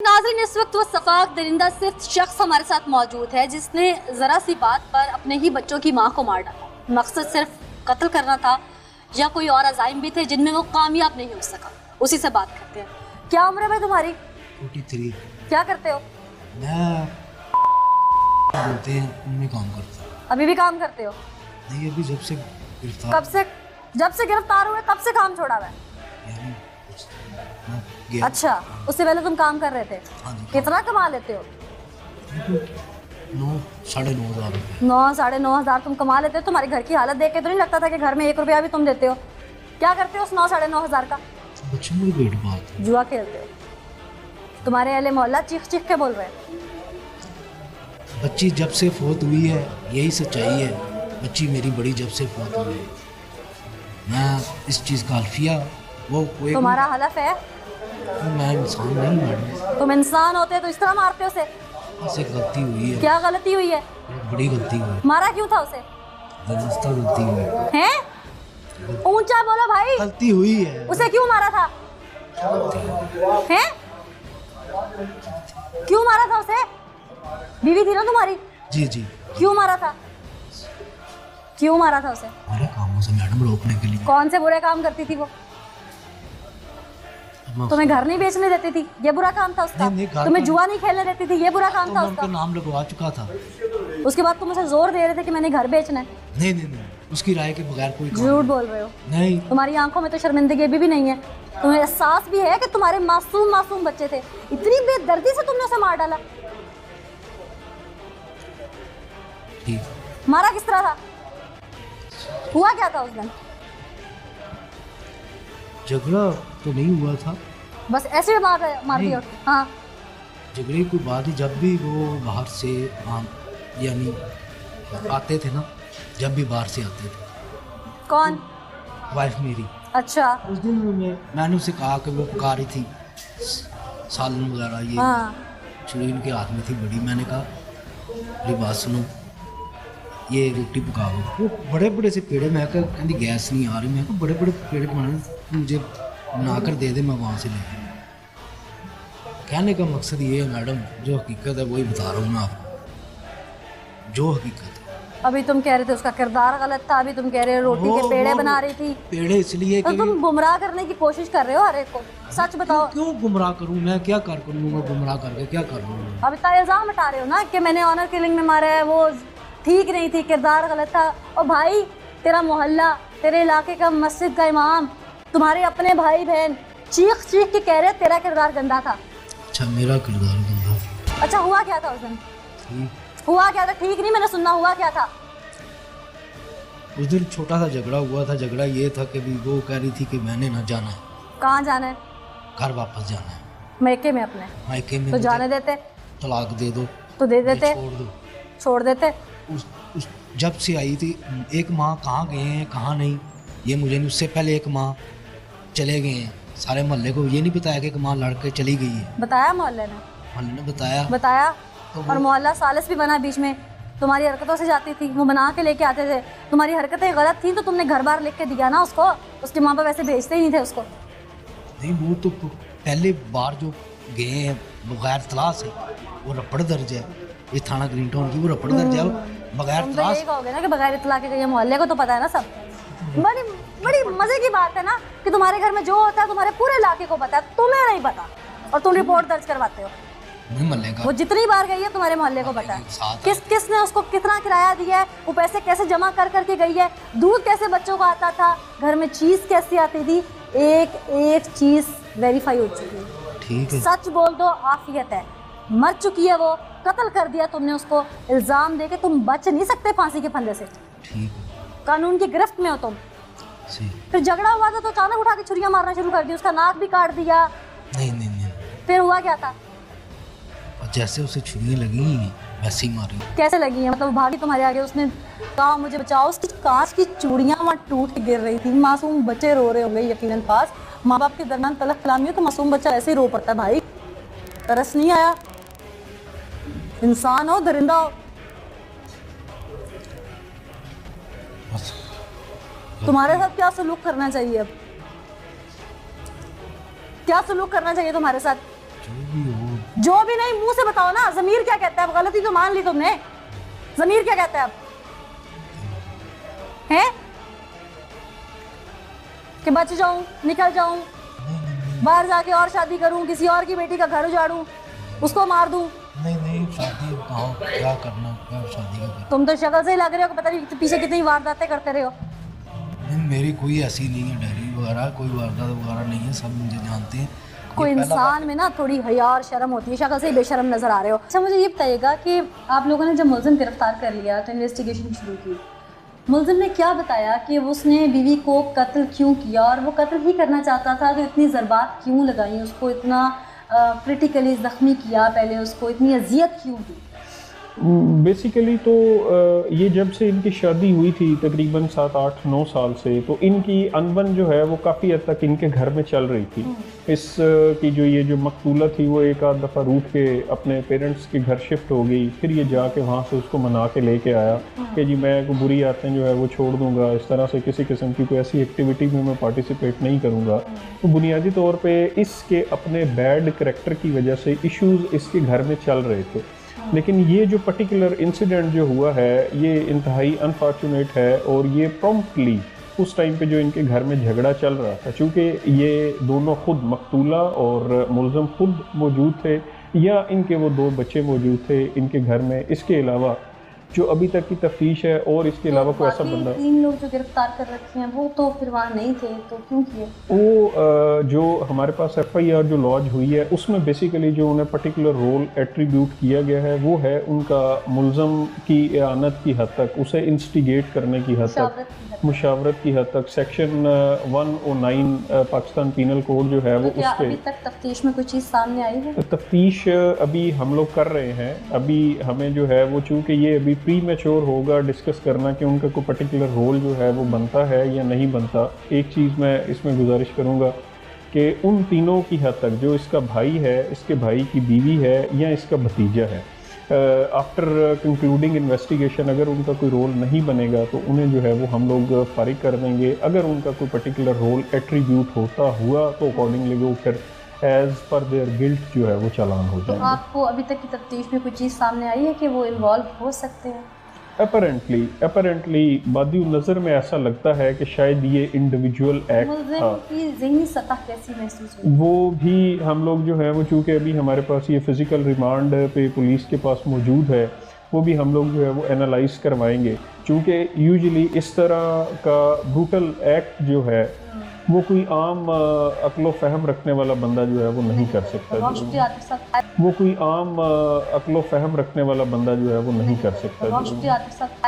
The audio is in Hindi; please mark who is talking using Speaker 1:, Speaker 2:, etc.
Speaker 1: नाज़रीन, इस वक्त वो सफाक दरिंदा सिर्फ शख्स हमारे साथ मौजूद है जिसने ज़रा सी बात पर अपने ही बच्चों की माँ को मार डाला। मकसद सिर्फ कत्ल करना था या कोई और अज़ाइम भी थे जिनमें वो कामयाब नहीं हो सका। उसी से बात करते हैं। क्या उम्र है भाई तुम्हारी?
Speaker 2: 43।
Speaker 1: क्या करते हो?
Speaker 2: मैं बोलते हैं उनमें काम करता हूँ।
Speaker 1: अभी भी काम करते हो?
Speaker 2: नहीं, अभी जब से गिरफ्तार
Speaker 1: कब से? जब से गिरफ्तार हुए तब से काम छोड़ा हुआ है?
Speaker 2: यानी मैं गया।
Speaker 1: अच्छा, उससे पहले तुम काम कर रहे थे?
Speaker 2: हाँ जी।
Speaker 1: कितना कमा लेते हो?
Speaker 2: 9 साढ़े 9 हज़ार रुपये।
Speaker 1: 9 साढ़े 9 हज़ार तुम कमा लेते हो? तुम्हारी घर की हालत देख के तो नहीं लगता था कि घर में 1 रुपया भी तुम देते हो? क्या करते हो उस 9 साढ़े 9 हज़ार का?
Speaker 2: बच्चों में पेट बात है।
Speaker 1: जुआ खेलते हो? तुम्हारे अहले मोहल्ला चीख चीख के बोल रहे हैं।
Speaker 2: बच्ची जब से फौत हुई है, यही सच्चाई है। बच्ची मेरी बड़ी जब से फौत हुई है, मैं इस चीज़ का अल्फिया वो कोई
Speaker 1: तुम्हारा हलफ है?
Speaker 2: मैं इंसान नहीं मैडम।
Speaker 1: तुम इंसान होते तो इस तरह मारते हो उसे?
Speaker 2: बस एक गलती हुई है।
Speaker 1: क्या गलती हुई है?
Speaker 2: बड़ी गलती हुई है।
Speaker 1: मारा क्यों था उसे?
Speaker 2: रास्ता गलती हुई है।
Speaker 1: हैं? ऊंचा बोलो भाई।
Speaker 2: गलती हुई है।
Speaker 1: उसे क्यों मारा था? हैं? क्यों मारा था उसे? बीवी थी ना तुम्हारी?
Speaker 2: जी जी।
Speaker 1: क्यों मारा था? क्यों मारा था उसे?
Speaker 2: बुरे कामों से मैडम रोकने के लिए।
Speaker 1: कौन से बुरे काम करती थी वो? तुम्हें घर नहीं बेचने देती थी, ये बुरा काम था उसका?
Speaker 2: नहीं, घर
Speaker 1: तुम्हें
Speaker 2: पर-
Speaker 1: जुआ नहीं खेलने देती थी, ये बुरा काम था
Speaker 2: मैं
Speaker 1: उसका?
Speaker 2: उनका नाम लगवा चुका था।
Speaker 1: उसके बाद तुम उसे जोर दे रहे थे कि मैंने घर बेचना है।
Speaker 2: नहीं नहीं नहीं, उसकी राय के बगैर कोई काम
Speaker 1: झूठ बोल रहे हो।
Speaker 2: नहीं।
Speaker 1: तुम्हारी आंखों में तो शर्मिंदगी भी नहीं है। तुम्हें एहसास भी है कि तुम्हारे मासूम मासूम बच्चे थे। इतनी बेदर्दी से तुमने उसे मार डाला।
Speaker 2: ठीक।
Speaker 1: मारा किस तरह था? हुआ क्या था उस दिन?
Speaker 2: झगड़ा तो नहीं हुआ था।
Speaker 1: बस ऐसे ही मार दिया? हाँ।
Speaker 2: झगड़े की बात ही जब भी वो बाहर से यानी आते थे ना, जब भी बाहर से आते थे।
Speaker 1: कौन?
Speaker 2: वाइफ मेरी।
Speaker 1: अच्छा।
Speaker 2: उस दिन मैंने उसे कहा कि वो पका रही थी सालन वगैरह, ये
Speaker 1: हाँ।
Speaker 2: छुरी उनके हाथ में थी बड़ी। मैंने कहा मेरी बात सुनो, ये रोटी पकाओ। वो बड़े बड़े से पेड़े, मैं कहा कहती गैस नहीं आ रही। मैं कहा बड़े बड़े पेड़े बनाने, मुझे बना कर दे दे, मैं वहाँ से ले आऊँ। कहने का मकसद ये है मैडम, जो हकीकत है वही बता रहा हूँ मैं आपको, जो हकीकत है।
Speaker 1: अभी तुम कह रहे थे उसका किरदार गलत था, अभी तुम कह रहे हो रोटी के पेड़े बना रही थी।
Speaker 2: पेड़े इसलिए
Speaker 1: तो
Speaker 2: कि
Speaker 1: तुम गुमराह करने की कोशिश कर रहे हो हर एक को। सच बताओ।
Speaker 2: क्यों गुमराह करूँ मैं? क्या कर करूँगा गुमराह करके? क्या कर रहा हूँ?
Speaker 1: अब इतना इल्जाम हटा रहे हो ना कि मैंने ऑनर किलिंग में मारा है, वो ठीक नहीं थी, किरदार गलत था। और भाई, तेरा मोहल्ला, तेरे इलाके का मस्जिद का इमाम, तुम्हारे अपने भाई बहन चीख चीख के कह रहे तेरा किरदार गंदा था।
Speaker 2: अच्छा, मेरा किरदार गंदा था।
Speaker 1: अच्छा, हुआ क्या था उस दिन?
Speaker 2: ठीक।
Speaker 1: हुआ क्या था? ठीक नहीं, मैंने सुनना। हुआ क्या था?
Speaker 2: उस दिन छोटा सा झगड़ा हुआ था। झगड़ा ये था कि भी वो कह रही थी कि मैंने ना जाना है,
Speaker 1: कहाँ जाना है?
Speaker 2: घर वापस जाना है,
Speaker 1: मैके में अपने।
Speaker 2: मायके में।
Speaker 1: तो
Speaker 2: मुझे
Speaker 1: जाने देते?
Speaker 2: तलाक दे दो
Speaker 1: तो दे
Speaker 2: मुझे
Speaker 1: देते?
Speaker 2: छोड़ दो।
Speaker 1: छोड़ देते?
Speaker 2: उस जब से आई थी एक माँ, कहाँ गए हैं कहाँ नहीं ये मुझे नहीं। उससे पहले एक माँ चले गए हैं। सारे मोहल्ले को ये नहीं बताया कि एक माँ लड़के चली गई है।
Speaker 1: बताया मोहल्ले ने?
Speaker 2: मोहल्ले ने बताया।
Speaker 1: बताया।
Speaker 2: तो
Speaker 1: और मोहल्ला सालिस भी बना बीच में। तुम्हारी हरकतों से जाती थी, वो बना के लेके आते थे। तुम्हारी हरकतें गलत थी तो तुमने घर बार लिख के दिया ना उसको। उसके माँ बाप वैसे भेजते ही नहीं थे उसको।
Speaker 2: नहीं, वो तो पहले बार जो गए हैं बगैर तलाश से, वो रपड़ दर्ज है। ये थाना ग्रीन टाउन की वो रपड़ दर्ज है बगैर
Speaker 1: तुम तो
Speaker 2: तलाश।
Speaker 1: यही कहोगे ना कि बगैर इत्तला के गई है। मोहल्ले को तो पता है ना सब। बड़ी बड़ी मजे की बात है ना कि तुम्हारे घर में जो होता है तुम्हारे पूरे इलाके को पता है, तुम्हें नहीं पता। और तुम रिपोर्ट दर्ज करवाते हो।
Speaker 2: नहीं, मोहल्ले का
Speaker 1: वो जितनी बार गई है तुम्हारे मोहल्ले को पता है। किसने उसको कितना किराया दिया है, वो पैसे कैसे जमा कर करके गई है, दूध कैसे बच्चों को आता था, घर में चीज कैसी आती थी, एक एक चीज वेरीफाई हो चुकी है।
Speaker 2: ठीक है।
Speaker 1: सच बोल दो, आफियत है। मर चुकी है वो, कत्ल कर दिया तुमने उसको। इल्जाम देके तुम बच नहीं सकते फांसी के फंदे से।
Speaker 2: ठीक है।
Speaker 1: कानून की गिरफ्त में हो तुम।
Speaker 2: सही।
Speaker 1: फिर झगड़ा हुआ था तो अचानक उठा के छुरियां मारना शुरू कर दी, उसका नाक भी काट दिया।
Speaker 2: नहीं नहीं नहीं,
Speaker 1: फिर हुआ क्या था?
Speaker 2: और जैसे उसे छुरियाँ लगी वैसे ही मारी।
Speaker 1: कैसे लगी है? मतलब भागी तुम्हारे आगे, उसने कहा मुझे बचाओ, उसकी कांच की चूड़ियां वहाँ टूट के गिर रही थी। मासूम बच्चे रो रहे होंगे यकीनन पास। माँ बाप के दरमियान तलख कलामी हो तो मासूम बच्चा ऐसे ही रो पड़ता है भाई। तरस नहीं आया? इंसान हो, दरिंदा हो। तुम्हारे साथ क्या सलूक करना चाहिए अब? क्या सलूक करना चाहिए तुम्हारे साथ?
Speaker 2: जो भी हो
Speaker 1: जो भी नहीं मुंह से बताओ ना, ज़मीर क्या कहता है? अब गलती तो मान ली तुमने, ज़मीर क्या कहता है अब? है कि बच जाऊं, निकल जाऊं, बाहर जाके और शादी करूं, किसी और की बेटी का घर उजाड़ूं, उसको मार दूं?
Speaker 2: नहीं शादी बताओ क्या करना, क्या शादी का
Speaker 1: तुम तो शक्ल से ही लग रहे हो कि पता नहीं पीछे कितनी वारदातें करते रहे हो।
Speaker 2: नहीं, मेरी कोई ऐसी नहीं है डायरी वगैरह, कोई वारदात वगैरह नहीं है, सब मुझे जानते हैं।
Speaker 1: कोई इंसान में ना थोड़ी हया और शर्म होती है, शक्ल से ही बेशर्म नजर आ रहे हो। अच्छा मुझे ये बताइएगा कि आप लोगों ने जब मुलजिम गिरफ्तार कर लिया तो इन्वेस्टिगेशन शुरू की, मुलजिम ने क्या बताया कि उसने बीवी को कत्ल क्यों किया, और वो कत्ल ही करना चाहता था तो इतनी ज़रबात क्यों लगाई, उसको इतना क्रिटिकली ज़ख्मी किया, पहले उसको इतनी अजियत क्यों दी?
Speaker 3: बेसिकली तो ये जब से इनकी शादी हुई थी तकरीबन 7-8-9 साल से, तो इनकी अनबन जो है वो काफ़ी हद तक इनके घर में चल रही थी। इस की जो ये जो मकतूला थी वो एक आध दफ़ा रूठ के अपने पेरेंट्स के घर शिफ्ट हो गई, फिर ये जाके वहाँ से उसको मना के लेके आया कि जी मैं को बुरी आदतें जो है वो छोड़ दूँगा, इस तरह से किसी किस्म की कोई ऐसी एक्टिविटी में मैं पार्टिसिपेट नहीं करूँगा। तो बुनियादी तौर पर इसके अपने बैड करैक्टर की वजह से इश्यूज़ इसके घर में चल रहे थे। लेकिन ये जो पर्टिकुलर इंसिडेंट जो हुआ है ये इंतहाई अनफॉर्चुनेट है, और ये प्रॉम्प्टली उस टाइम पे जो इनके घर में झगड़ा चल रहा था, चूँकि ये दोनों खुद मकतूला और मुलज़म खुद मौजूद थे या इनके वो 2 बच्चे मौजूद थे इनके घर में, इसके अलावा जो अभी तक की तफ्तीश है, और इसके अलावा कोई ऐसा बंदा
Speaker 1: 3 लोग जो गिरफ्तार कर रखे हैं वो तो फिर वहाँ नहीं थे, तो क्यों किए?
Speaker 3: वो जो हमारे पास FIR जो लॉन्च हुई है उसमें बेसिकली जो उन्हें पर्टिकुलर रोल एट्रीब्यूट किया गया है वो है उनका मुलज़म की इआनत की हद तक, उसे इंस्टिगेट करने की हद तक, मुशावरत की हद तक। सेक्शन 109 पाकिस्तान पीनल कोड जो है वो
Speaker 1: क्या
Speaker 3: उसके
Speaker 1: अभी तक तफ्तीश में कोई चीज़ सामने आई है?
Speaker 3: तफ्तीश अभी हम लोग कर रहे हैं। अभी हमें जो है वो चूँकि ये अभी प्री मैच्योर होगा डिस्कस करना कि उनका कोई पर्टिकुलर रोल जो है वो बनता है या नहीं बनता। एक चीज़ मैं इसमें गुजारिश करूँगा कि उन तीनों की हद तक, जो इसका भाई है, इसके भाई की बीवी है या इसका भतीजा है, आफ्टर कंक्लूडिंग इन्वेस्टिगेशन अगर उनका कोई रोल नहीं बनेगा तो उन्हें जो है वो हम लोग फारिग कर देंगे। अगर उनका कोई पर्टिकुलर रोल एट्रीब्यूट होता हुआ तो अकॉर्डिंगली वो फिर एज पर देयर गिल्ट जो है वो चालान हो
Speaker 1: तो
Speaker 3: जाएंगे।
Speaker 1: आपको अभी तक की तफ्तीश में कोई चीज़ सामने आई है कि वो इन्वॉल्व हो सकते हैं?
Speaker 3: अपरेंटली बादी नज़र में ऐसा लगता है कि शायद ये इंडिविजुअल एक्ट
Speaker 1: मुलज़िम
Speaker 3: था।
Speaker 1: की ज़हनी सतह कैसी महसूस हुई?
Speaker 3: वो भी हम लोग जो है वो चूँकि अभी हमारे पास ये फ़िज़िकल रिमांड पे पुलिस के पास मौजूद है, वो भी हम लोग जो है वो एनालाइज करवाएंगे। चूँकि यूजुअली इस तरह का ब्रूटल एक्ट जो है वो कोई आम अक्लो फ़हम रखने वाला बंदा जो है वो नहीं कर सकता।
Speaker 1: बहुत शुक्रिया आतिफ साहब।
Speaker 3: वो कोई आम अक्लो फ़हम रखने वाला बंदा जो है वो नहीं कर सकता।
Speaker 1: बहुत शुक्रिया आतिफ साहब।